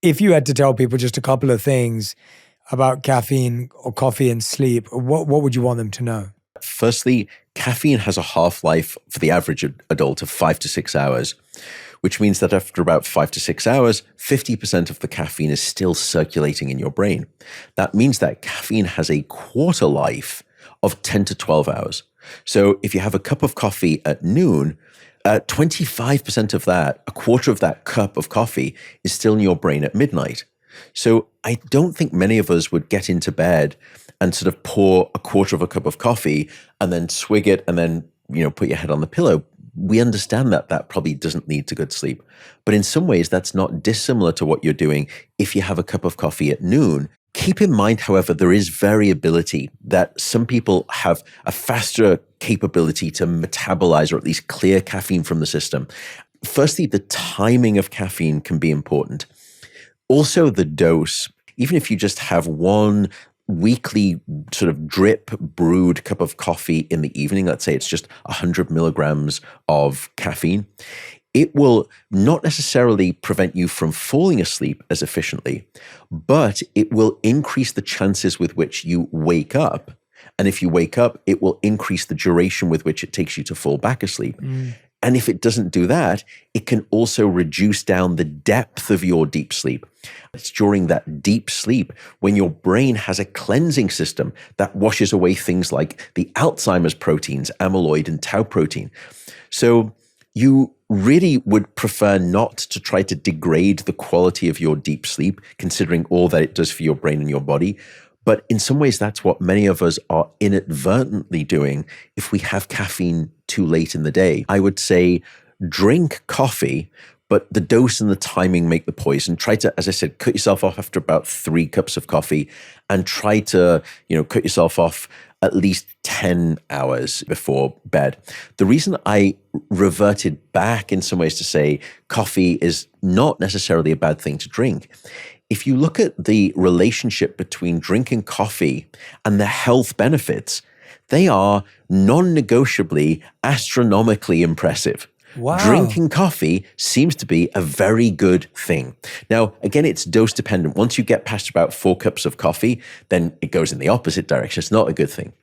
If you had to tell people just a couple of things about caffeine or coffee and sleep, what would you want them to know? Firstly, caffeine has a half-life for the average adult of 5 to 6 hours, which means that after about 5 to 6 hours, 50% of the caffeine is still circulating in your brain. That means that caffeine has a quarter life of 10 to 12 hours. So if you have a cup of coffee at noon, 25% of that, a quarter of that cup of coffee, is still in your brain at midnight. So I don't think many of us would get into bed and sort of pour a quarter of a cup of coffee and then swig it and then, put your head on the pillow. We understand that that probably doesn't lead to good sleep. But in some ways, that's not dissimilar to what you're doing if you have a cup of coffee at noon. Keep in mind, however, there is variability, that some people have a faster capability to metabolize or at least clear caffeine from the system. Firstly, the timing of caffeine can be important. Also, the dose. Even if you just have one weekly sort of drip brewed cup of coffee in the evening, let's say it's just 100 milligrams of caffeine, it will not necessarily prevent you from falling asleep as efficiently, but it will increase the chances with which you wake up. And if you wake up, it will increase the duration with which it takes you to fall back asleep. And if it doesn't do that, it can also reduce down the depth of your deep sleep. It's during that deep sleep when your brain has a cleansing system that washes away things like the Alzheimer's proteins, amyloid and tau protein. So you really would prefer not to try to degrade the quality of your deep sleep, considering all that it does for your brain and your body. But in some ways, that's what many of us are inadvertently doing if we have caffeine too late in the day. I would say drink coffee, but the dose and the timing make the poison. Try to, as I said, cut yourself off after about 3 cups of coffee and try to, cut yourself off at least 10 hours before bed. The reason I reverted back in some ways to say coffee is not necessarily a bad thing to drink. If you look at the relationship between drinking coffee and the health benefits, they are non-negotiably astronomically impressive. Wow. Drinking coffee seems to be a very good thing. Now, again, it's dose dependent. Once you get past about 4 cups of coffee, then it goes in the opposite direction. It's not a good thing.